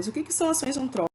O que são ações antrópicas?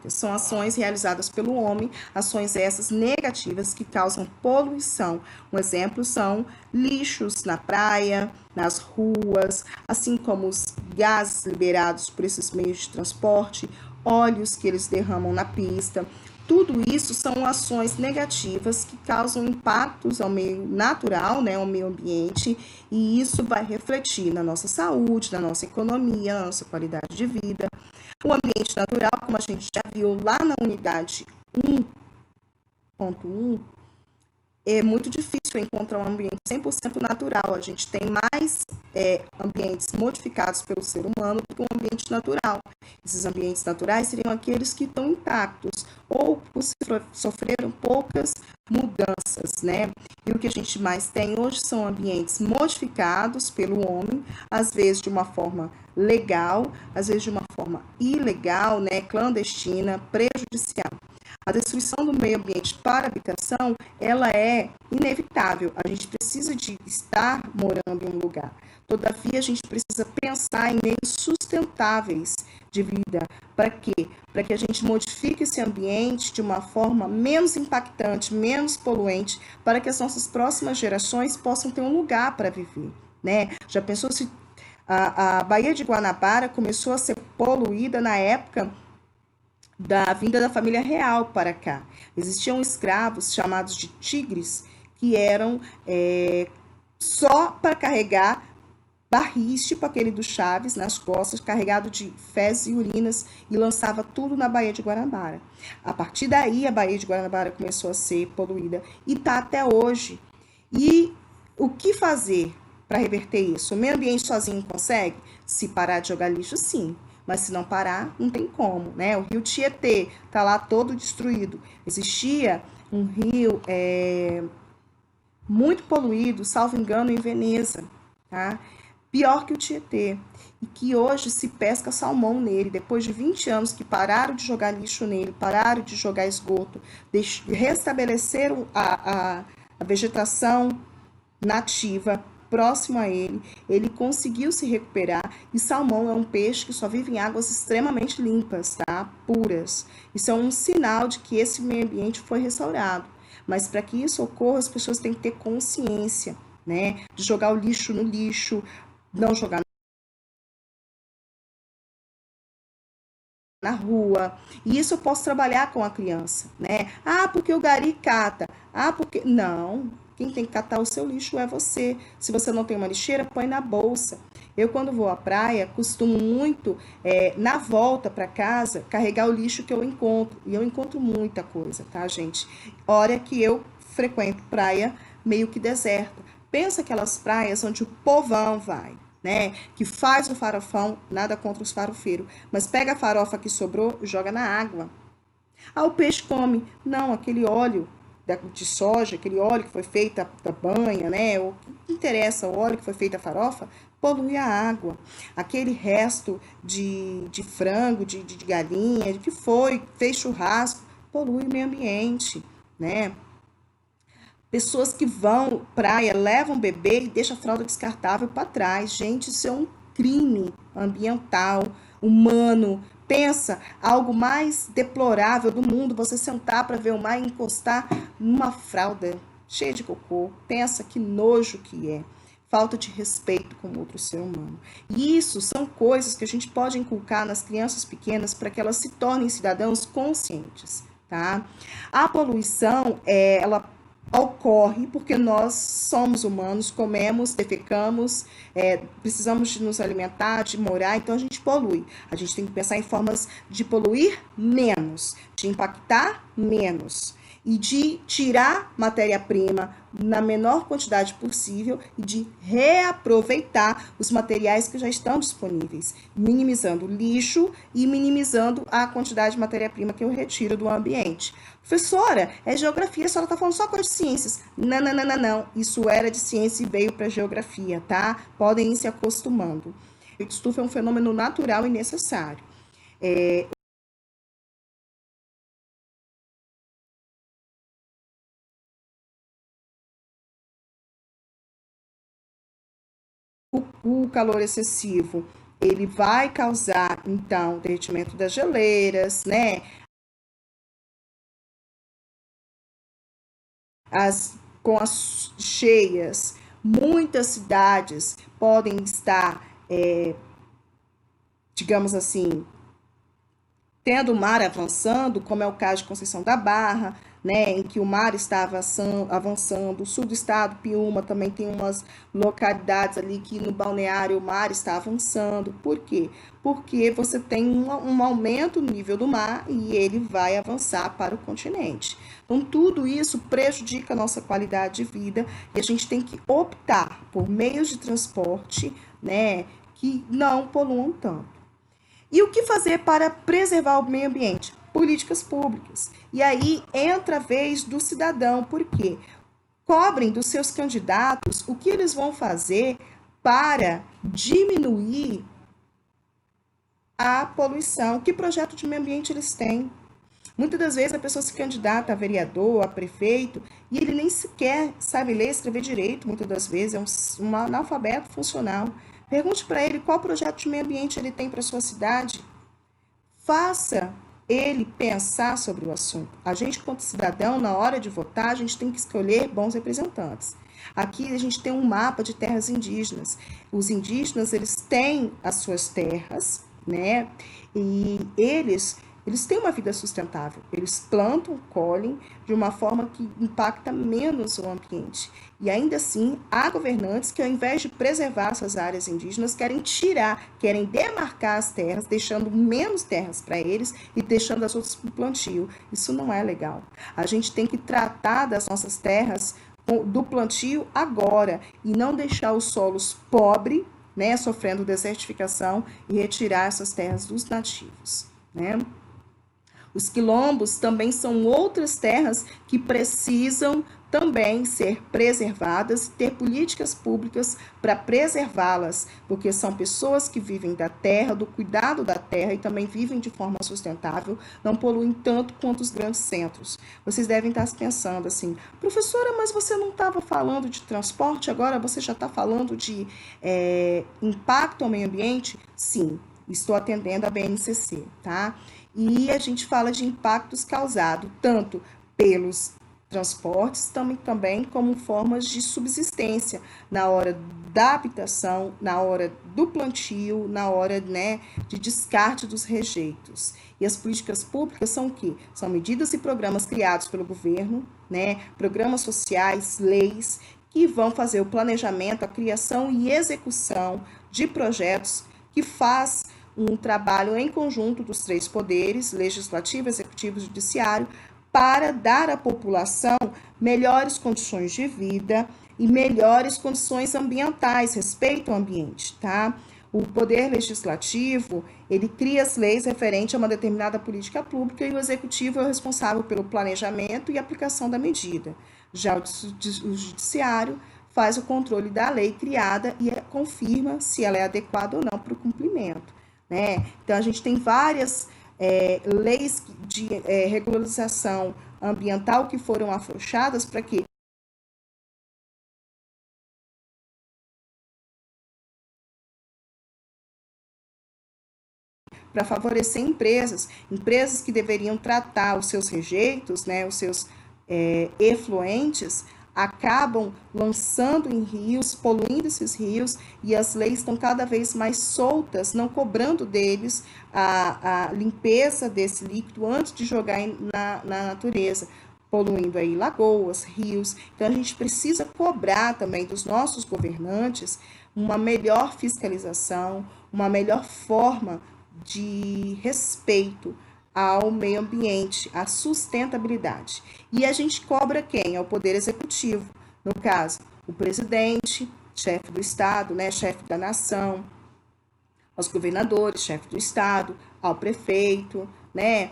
São ações realizadas pelo homem, ações essas negativas que causam poluição. Um exemplo são lixos na praia, nas ruas, assim como os gases liberados por esses meios de transporte, óleos que eles derramam na pista. Tudo isso são ações negativas que causam impactos ao meio natural, né, ao meio ambiente, e isso vai refletir na nossa saúde, na nossa economia, na nossa qualidade de vida. O ambiente natural, como a gente já viu lá na unidade 1.1, é muito difícil encontrar um ambiente 100% natural. A gente tem mais ambientes modificados pelo ser humano do que um ambiente natural. Esses ambientes naturais seriam aqueles que estão intactos ou sofreram poucas mudanças, né? E o que a gente mais tem hoje são ambientes modificados pelo homem, às vezes de uma forma legal, às vezes de uma forma ilegal, né? Clandestina, prejudicial. A destruição do meio ambiente para habitação, ela é inevitável. A gente precisa de estar morando em um lugar. Todavia, a gente precisa pensar em meios sustentáveis de vida. Para quê? Para que a gente modifique esse ambiente de uma forma menos impactante, menos poluente, para que as nossas próximas gerações possam ter um lugar para viver, né? Já pensou se a Baía de Guanabara começou a ser poluída na época da vinda da família real para cá? Existiam escravos chamados de tigres que eram só para carregar barris, tipo aquele do Chaves, nas costas, carregado de fezes e urinas, e lançava tudo na Baía de Guanabara. A partir daí, a Baía de Guanabara começou a ser poluída e está até hoje. E o que fazer para reverter isso? O meio ambiente sozinho consegue? Se parar de jogar lixo, sim. Mas se não parar, não tem como, né? O rio Tietê está lá todo destruído. Existia um rio muito poluído, salvo engano, em Veneza, tá? Pior que o Tietê, e que hoje se pesca salmão nele, depois de 20 anos que pararam de jogar lixo nele, pararam de jogar esgoto, restabeleceram a vegetação nativa próximo a ele, ele conseguiu se recuperar, e salmão é um peixe que só vive em águas extremamente limpas, tá? Puras. Isso é um sinal de que esse meio ambiente foi restaurado. Mas para que isso ocorra, as pessoas têm que ter consciência, né? De jogar o lixo no lixo, não jogar na rua. E isso eu posso trabalhar com a criança, né? Ah, porque o gari cata. Ah, porque... Não, quem tem que catar o seu lixo é você. Se você não tem uma lixeira, põe na bolsa. Eu, quando vou à praia, costumo muito, na volta para casa, carregar o lixo que eu encontro. E eu encontro muita coisa, tá, gente? Hora que eu frequento praia meio que deserta. Pensa aquelas praias onde o povão vai, né? Que faz o farofão, nada contra os farofeiros, mas pega a farofa que sobrou e joga na água. Ah, o peixe come. Não, aquele óleo de soja, aquele óleo que foi feita da banha, né? O que interessa, o óleo que foi feita a farofa, polui a água. Aquele resto de frango, de galinha, que fez churrasco, polui o meio ambiente, né? Pessoas que vão praia, levam bebê e deixam a fralda descartável para trás. Gente, isso é um crime ambiental, humano. Pensa, algo mais deplorável do mundo, você sentar para ver o mar e encostar numa fralda cheia de cocô. Pensa que nojo que é. Falta de respeito com outro ser humano. E isso são coisas que a gente pode inculcar nas crianças pequenas para que elas se tornem cidadãos conscientes, tá? A poluição, ela ocorre porque nós somos humanos, comemos, defecamos, precisamos de nos alimentar, de morar, então a gente polui. A gente tem que pensar em formas de poluir menos, de impactar menos e de tirar matéria-prima na menor quantidade possível e de reaproveitar os materiais que já estão disponíveis, minimizando o lixo e minimizando a quantidade de matéria-prima que eu retiro do ambiente. Professora, é geografia, a senhora está falando só coisa de ciências. Não, não, não, não, não. Isso era de ciência e veio para geografia, tá? Podem ir se acostumando. O estufa é um fenômeno natural e necessário. O calor excessivo, ele vai causar, então, derretimento das geleiras, né? Com as cheias, muitas cidades podem estar, digamos assim, tendo o mar avançando, como é o caso de Conceição da Barra, né, em que o mar está avançando. O sul do estado, Piúma, também tem umas localidades ali que no balneário o mar está avançando. Por quê? Porque você tem um aumento no nível do mar e ele vai avançar para o continente. Então, tudo isso prejudica a nossa qualidade de vida e a gente tem que optar por meios de transporte, né, que não poluam tanto. E o que fazer para preservar o meio ambiente? Políticas públicas. E aí entra a vez do cidadão, porque cobrem dos seus candidatos o que eles vão fazer para diminuir a poluição. Que projeto de meio ambiente eles têm? Muitas das vezes a pessoa se candidata a vereador, a prefeito, e ele nem sequer sabe ler e escrever direito, muitas das vezes é um analfabeto funcional. Pergunte para ele qual projeto de meio ambiente ele tem para sua cidade. Faça ele pensar sobre o assunto. A gente, quanto cidadão, na hora de votar, a gente tem que escolher bons representantes. Aqui a gente tem um mapa de terras indígenas. Os indígenas, eles têm as suas terras, né? E eles têm uma vida sustentável. Eles plantam, colhem de uma forma que impacta menos o ambiente. E ainda assim, há governantes que, ao invés de preservar essas áreas indígenas, querem tirar, querem demarcar as terras, deixando menos terras para eles e deixando as outras para o plantio. Isso não é legal. A gente tem que tratar das nossas terras do plantio agora e não deixar os solos pobres, né, sofrendo desertificação e retirar essas terras dos nativos, né? Os quilombos também são outras terras que precisam também ser preservadas, ter políticas públicas para preservá-las, porque são pessoas que vivem da terra, do cuidado da terra e também vivem de forma sustentável, não poluem tanto quanto os grandes centros. Vocês devem estar pensando assim, professora, mas você não estava falando de transporte, agora você já está falando de impacto ao meio ambiente? Sim, estou atendendo a BNCC, tá? E a gente fala de impactos causados tanto pelos transportes, também como formas de subsistência na hora da habitação, na hora do plantio, na hora, né, de descarte dos rejeitos. E as políticas públicas são o quê? São medidas e programas criados pelo governo, né, programas sociais, leis, que vão fazer o planejamento, a criação e execução de projetos que faz um trabalho em conjunto dos três poderes, legislativo, executivo e judiciário, para dar à população melhores condições de vida e melhores condições ambientais, respeito ao ambiente, tá? O poder legislativo, ele cria as leis referentes a uma determinada política pública e o executivo é o responsável pelo planejamento e aplicação da medida. Já o judiciário faz o controle da lei criada e confirma se ela é adequada ou não para o cumprimento, né? Então, a gente tem várias leis de regularização ambiental que foram afrouxadas para quê? Para favorecer empresas que deveriam tratar os seus rejeitos, né, os seus efluentes, acabam lançando em rios, poluindo esses rios, e as leis estão cada vez mais soltas, não cobrando deles a limpeza desse líquido antes de jogar na natureza, poluindo aí lagoas, rios. Então, a gente precisa cobrar também dos nossos governantes uma melhor fiscalização, uma melhor forma de respeito ao meio ambiente, à sustentabilidade. E a gente cobra quem? É o Poder Executivo, no caso, o presidente, chefe do Estado, né, chefe da nação, aos governadores, chefe do Estado, ao prefeito, né?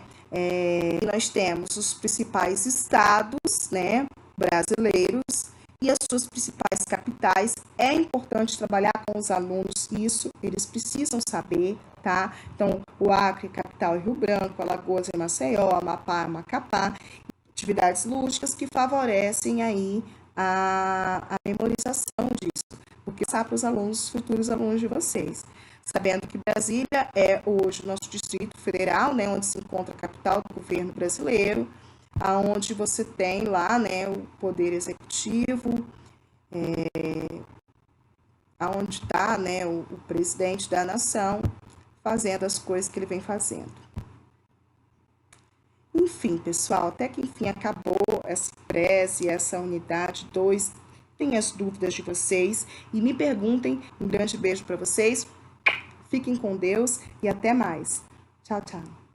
Nós temos os principais estados, né, brasileiros, e as suas principais capitais. É importante trabalhar com os alunos isso, eles precisam saber, tá? Então, o Acre, capital é Rio Branco, Alagoas é Maceió, Amapá é Macapá, atividades lúdicas que favorecem aí a memorização disso, porque sabe para os alunos, os futuros alunos de vocês. Sabendo que Brasília é hoje o nosso Distrito Federal, né, onde se encontra a capital do governo brasileiro, aonde você tem lá, né, o poder executivo, aonde está, né, o presidente da nação fazendo as coisas que ele vem fazendo. Enfim, pessoal, até que enfim acabou essa prece, essa unidade 2. Tem as dúvidas de vocês e me perguntem. Um grande beijo para vocês. Fiquem com Deus e até mais. Tchau, tchau.